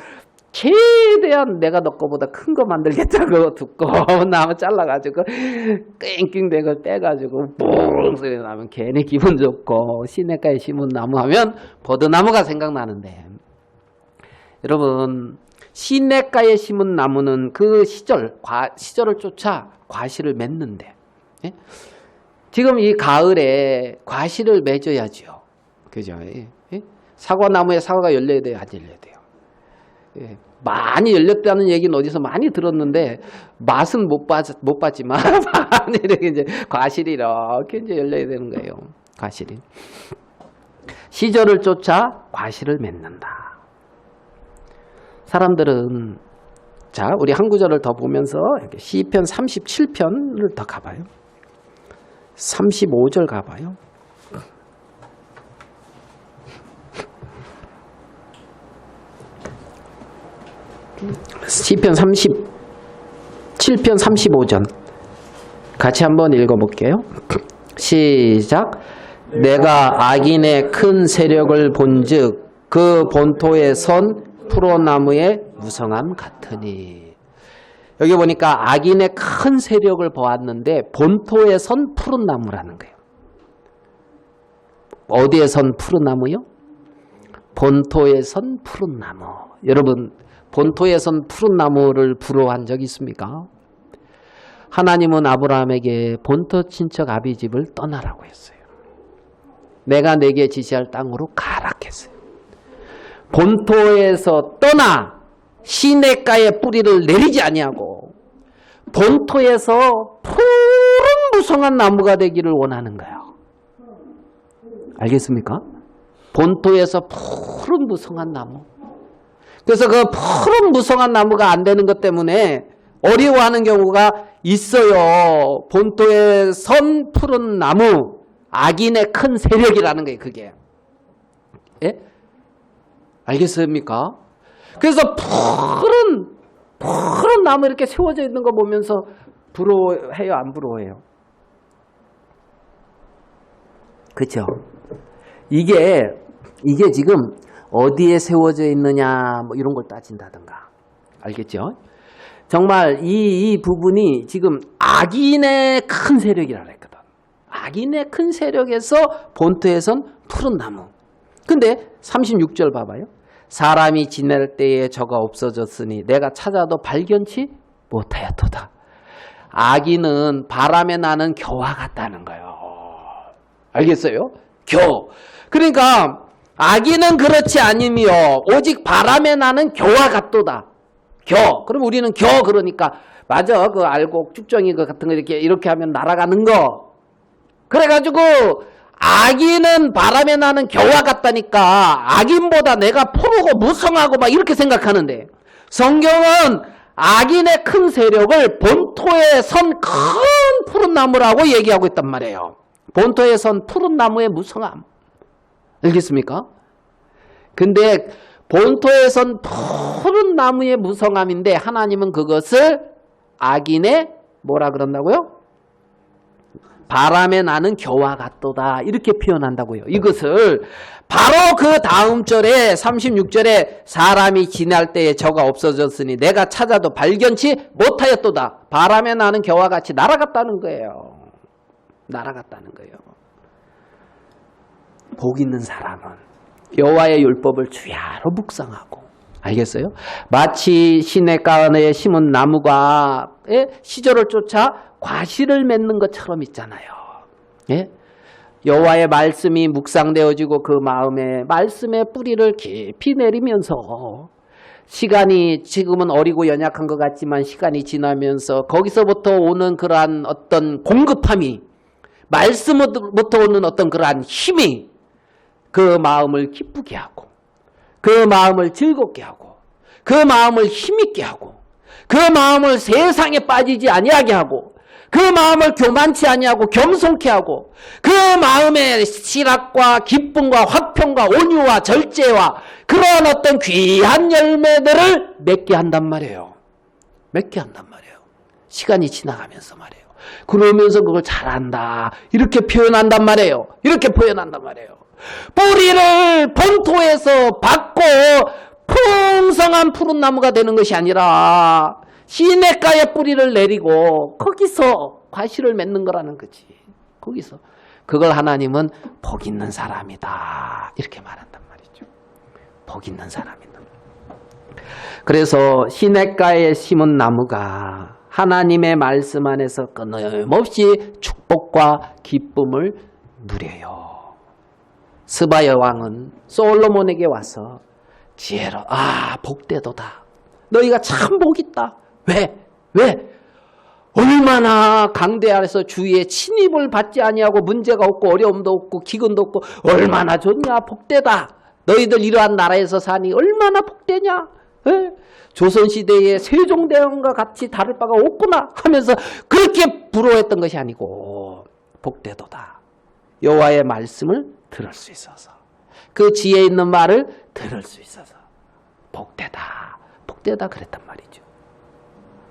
최대한 내가 너 거보다 큰 거 만들겠다고 두꺼운 나무 잘라가지고 낑낑대고 걸 빼가지고 뽕 소리 나면 괜히 기분 좋고, 시냇가에 심은 나무 하면 버드나무가 생각나는데, 여러분, 시냇가에 심은 나무는 그 시절을 쫓아 과실을 맺는데, 예? 지금 이 가을에 과실을 맺어야죠. 그죠? 예? 사과나무에 사과가 열려야 돼요? 안 열려야 돼요? 예. 많이 열렸다는 얘기는 어디서 많이 들었는데, 맛은 못 봤지만, 많이 이렇게 이제 과실이 이렇게 이제 열려야 되는 거예요. 과실이. 시절을 쫓아 과실을 맺는다. 사람들은, 자, 우리 한 구절을 더 보면서 시편 37편을 더 가봐요. 35절 가봐요. 시편 37편 35절 같이 한번 읽어볼게요. 시작. 내가 악인의 큰 세력을 본즉 그 본토에 선 푸로나무의 무성함 같으니. 여기 보니까 악인의 큰 세력을 보았는데 본토에 선 푸른 나무라는 거예요. 어디에 선 푸른 나무요? 본토에 선 푸른 나무. 여러분, 본토에 선 푸른 나무를 부러워한 적 있습니까? 하나님은 아브라함에게 본토 친척 아비집을 떠나라고 했어요. 내가 내게 지시할 땅으로 가라 했어요. 본토에서 떠나 시냇가에 뿌리를 내리지 아니하고 본토에서 푸른 무성한 나무가 되기를 원하는 거예요. 알겠습니까? 본토에서 푸른 무성한 나무. 그래서 그 푸른 무성한 나무가 안 되는 것 때문에 어려워하는 경우가 있어요. 본토에 선 푸른 나무, 악인의 큰 세력이라는 거예요. 그게. 예? 알겠습니까? 그래서 푸른 나무 이렇게 세워져 있는 거 보면서 부러워해요? 안 부러워해요? 그렇죠? 이게 지금 어디에 세워져 있느냐 뭐 이런 걸 따진다든가. 알겠죠? 정말 이 부분이 지금 악인의 큰 세력이라고 했거든. 악인의 큰 세력에서 본토에선 푸른 나무. 근데 36절 봐봐요. 사람이 지낼 때에 저가 없어졌으니 내가 찾아도 발견치 못하였도다. 악인은 바람에 나는 겨와 같다는 거예요. 알겠어요? 겨. 그러니까 악인은 그렇지 아니며 오직 바람에 나는 겨와 같도다. 겨. 그럼 우리는 겨 그러니까 맞아. 그 알곡 쭉정이 그 같은 거 이렇게 하면 날아가는 거. 그래가지고 악인은 바람에 나는 겨와 같다니까 악인보다 내가 푸르고 무성하고 막 이렇게 생각하는데, 성경은 악인의 큰 세력을 본토에 선 큰 푸른 나무라고 얘기하고 있단 말이에요. 본토에 선 푸른 나무의 무성함. 알겠습니까? 근데 본토에 선 푸른 나무의 무성함인데 하나님은 그것을 악인의 뭐라 그런다고요? 바람에 나는 겨와 같도다 이렇게 표현한다고요. 이것을 바로 그 다음 절에 36절에 사람이 지날 때에 저가 없어졌으니 내가 찾아도 발견치 못하였도다. 바람에 나는 겨와 같이 날아갔다는 거예요. 날아갔다는 거예요. 복 있는 사람은 여호와의 율법을 주야로 묵상하고. 알겠어요? 마치 시냇가에 심은 나무가 시절을 쫓아 과실을 맺는 것처럼 있잖아요. 예? 여호와의 말씀이 묵상되어지고 그 마음에 말씀의 뿌리를 깊이 내리면서 시간이 지금은 어리고 연약한 것 같지만 시간이 지나면서 거기서부터 오는 그러한 어떤 공급함이, 말씀부터 오는 어떤 그러한 힘이 그 마음을 기쁘게 하고 그 마음을 즐겁게 하고 그 마음을 힘있게 하고 그 마음을 세상에 빠지지 아니하게 하고 그 마음을 교만치 아니하고 겸손케 하고 그 마음에 실학과 기쁨과 화평과 온유와 절제와 그러한 어떤 귀한 열매들을 맺게 한단 말이에요. 맺게 한단 말이에요. 시간이 지나가면서 말이에요. 그러면서 그걸 잘한다 이렇게 표현한단 말이에요. 이렇게 표현한단 말이에요. 뿌리를 본토에서 받고 풍성한 푸른 나무가 되는 것이 아니라 시냇가에 뿌리를 내리고 거기서 과실을 맺는 거라는 거지. 거기서 그걸 하나님은 복 있는 사람이다 이렇게 말한단 말이죠. 복 있는 사람이다. 그래서 시냇가에 심은 나무가 하나님의 말씀 안에서 끊임없이 축복과 기쁨을 누려요. 스바 여왕은 솔로몬에게 와서 지혜로 복되도다. 너희가 참 복있다. 왜? 얼마나 강대 아래서 주위에 침입을 받지 아니하고 문제가 없고 어려움도 없고 기근도 없고 얼마나 좋냐. 복되다. 너희들 이러한 나라에서 사니 얼마나 복되냐. 조선시대의 세종대왕과 같이 다를 바가 없구나 하면서 그렇게 부러워했던 것이 아니고 복되도다. 여호와의 말씀을 들을 수 있어서 그 지혜 있는 말을 들을 수 있어서 복되다 그랬단 말이죠.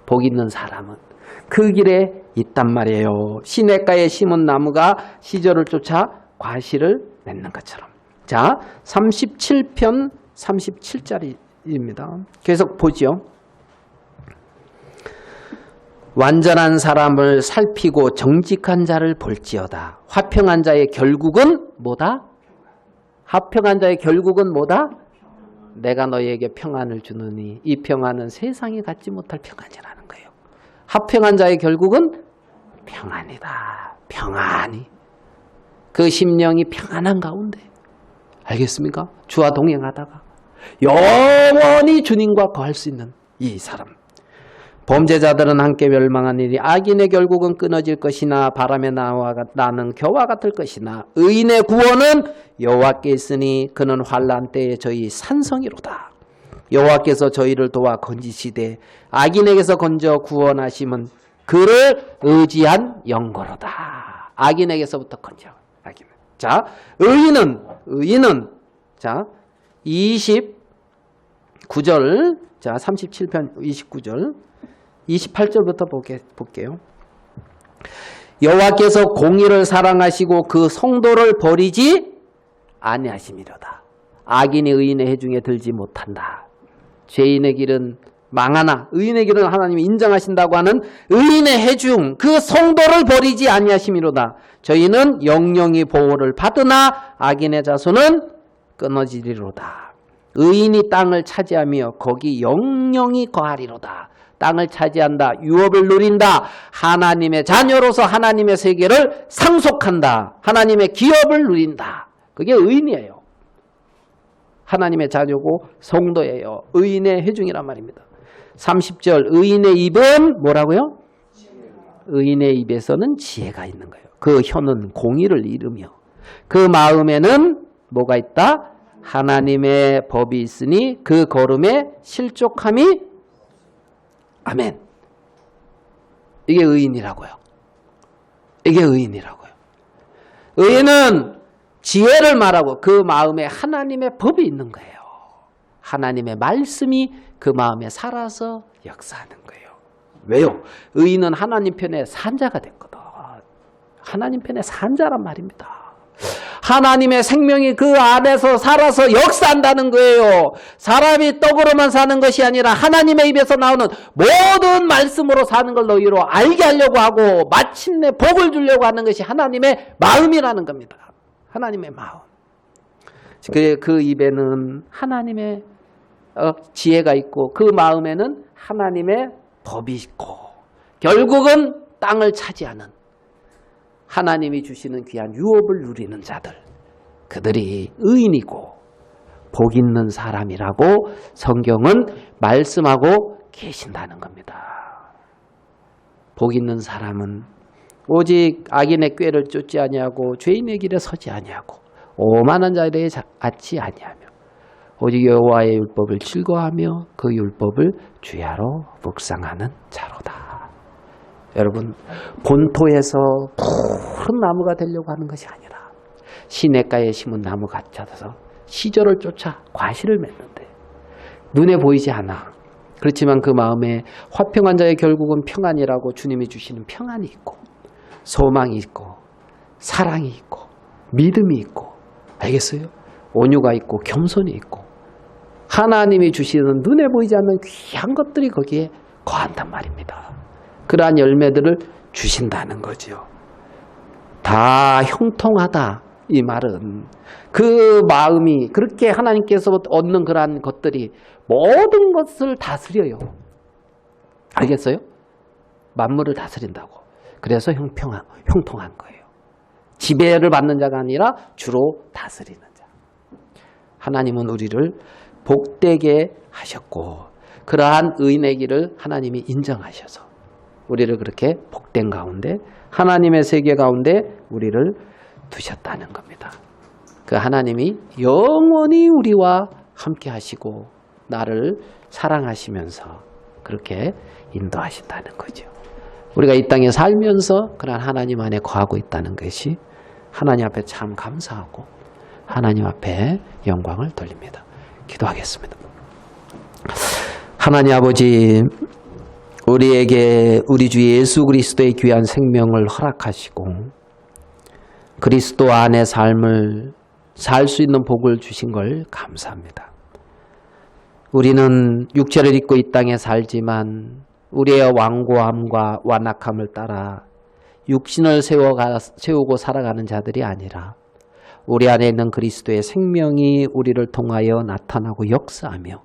복 있는 사람은 그 길에 있단 말이에요. 시냇가에 심은 나무가 시절을 쫓아 과실을 맺는 것처럼. 자, 37편 37자리입니다. 계속 보죠. 완전한 사람을 살피고 정직한 자를 볼지어다. 화평한 자의 결국은 뭐다? 화평한 자의 결국은 뭐다? 내가 너희에게 평안을 주느니 이 평안은 세상이 갖지 못할 평안이라는 거예요. 화평한 자의 결국은 평안이다. 평안이. 그 심령이 평안한 가운데. 알겠습니까? 주와 동행하다가 영원히 주님과 거할 수 있는 이 사람. 범죄자들은 함께 멸망하니니 악인의 결국은 끊어질 것이나 바람에 나는 겨와 같을 것이나 의인의 구원은 여호와께 있으니 그는 환난 때에 저희 산성이로다. 여호와께서 저희를 도와 건지시되 악인에게서 건져 구원하심은 그를 의지한 영거로다. 악인에게서부터 건져. 악인. 자, 의인은 자 29절 자 37편 29절 28절부터 볼게요. 여호와께서 공의를 사랑하시고 그 성도를 버리지 아니하심이로다. 악인이 의인의 해중에 들지 못한다. 죄인의 길은 망하나 의인의 길은 하나님이 인정하신다고 하는 의인의 해중 그 성도를 버리지 아니하심이로다. 저희는 영영이 보호를 받으나 악인의 자손은 끊어지리로다. 의인이 땅을 차지하며 거기 영영이 거하리로다. 땅을 차지한다. 유업을 누린다. 하나님의 자녀로서 하나님의 세계를 상속한다. 하나님의 기업을 누린다. 그게 의인이에요. 하나님의 자녀고 성도예요. 의인의 회중이란 말입니다. 30절 의인의 입은 뭐라고요? 의인의 입에서는 지혜가 있는 거예요. 그 혀는 공의를 이루며 그 마음에는 뭐가 있다? 하나님의 법이 있으니 그 걸음에 실족함이 아멘. 이게 의인이라고요. 이게 의인이라고요. 의인은 지혜를 말하고 그 마음에 하나님의 법이 있는 거예요. 하나님의 말씀이 그 마음에 살아서 역사하는 거예요. 왜요? 의인은 하나님 편에 산자가 됐거든. 하나님 편에 산자란 말입니다. 하나님의 생명이 그 안에서 살아서 역사한다는 거예요. 사람이 떡으로만 사는 것이 아니라 하나님의 입에서 나오는 모든 말씀으로 사는 걸 너희로 알게 하려고 하고 마침내 복을 주려고 하는 것이 하나님의 마음이라는 겁니다. 하나님의 마음. 그 입에는 하나님의 지혜가 있고 그 마음에는 하나님의 법이 있고 결국은 땅을 차지하는 하나님이 주시는 귀한 유업을 누리는 자들, 그들이 의인이고 복 있는 사람이라고 성경은 말씀하고 계신다는 겁니다. 복 있는 사람은 오직 악인의 꾀를 쫓지 아니하고 죄인의 길에 서지 아니하고 오만한 자들에 앉지 아니하며 오직 여호와의 율법을 즐거워하며 그 율법을 주야로 묵상하는 자로다. 여러분, 본토에서 푸른 나무가 되려고 하는 것이 아니라 시냇가에 심은 나무 같아서 시절을 쫓아 과실을 맺는데 눈에 보이지 않아. 그렇지만 그 마음에 화평한 자의 결국은 평안이라고 주님이 주시는 평안이 있고 소망이 있고 사랑이 있고 믿음이 있고, 알겠어요? 온유가 있고 겸손이 있고 하나님이 주시는 눈에 보이지 않는 귀한 것들이 거기에 거한단 말입니다. 그러한 열매들을 주신다는 거죠. 다 형통하다, 이 말은 그 마음이 그렇게 하나님께서 얻는 그러한 것들이 모든 것을 다스려요. 알겠어요? 만물을 다스린다고. 그래서 형통한 거예요. 지배를 받는 자가 아니라 주로 다스리는 자. 하나님은 우리를 복되게 하셨고 그러한 의인의 길을 하나님이 인정하셔서 우리를 그렇게 복된 가운데 하나님의 세계 가운데 우리를 두셨다는 겁니다. 그 하나님이 영원히 우리와 함께 하시고 나를 사랑하시면서 그렇게 인도하신다는 거죠. 우리가 이 땅에 살면서 그런 하나님 안에 거하고 있다는 것이 하나님 앞에 참 감사하고 하나님 앞에 영광을 돌립니다. 기도하겠습니다. 하나님 아버지, 우리에게 우리 주 예수 그리스도의 귀한 생명을 허락하시고 그리스도 안의 삶을 살 수 있는 복을 주신 걸 감사합니다. 우리는 육체를 입고 이 땅에 살지만 우리의 완고함과 완악함을 따라 육신을 세우고 살아가는 자들이 아니라 우리 안에 있는 그리스도의 생명이 우리를 통하여 나타나고 역사하며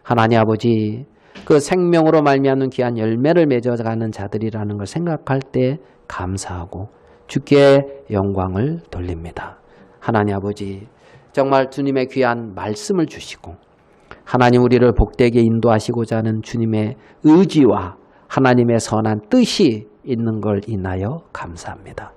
하나님 아버지, 그 생명으로 말미암는 귀한 열매를 맺어가는 자들이라는 걸 생각할 때 감사하고 주께 영광을 돌립니다. 하나님 아버지, 정말 주님의 귀한 말씀을 주시고 하나님 우리를 복되게 인도하시고자 하는 주님의 의지와 하나님의 선한 뜻이 있는 걸 인하여 감사합니다.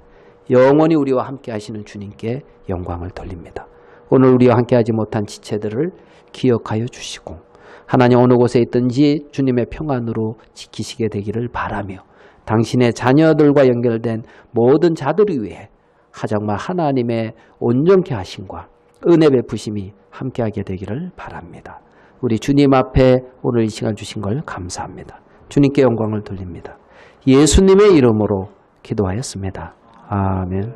영원히 우리와 함께 하시는 주님께 영광을 돌립니다. 오늘 우리와 함께 하지 못한 지체들을 기억하여 주시고 하나님 어느 곳에 있든지 주님의 평안으로 지키시게 되기를 바라며 당신의 자녀들과 연결된 모든 자들을 위해 정말 하나님의 온전케 하심과 은혜 베푸심이 함께하게 되기를 바랍니다. 우리 주님 앞에 오늘 이 시간 주신 걸 감사합니다. 주님께 영광을 돌립니다. 예수님의 이름으로 기도하였습니다. 아멘.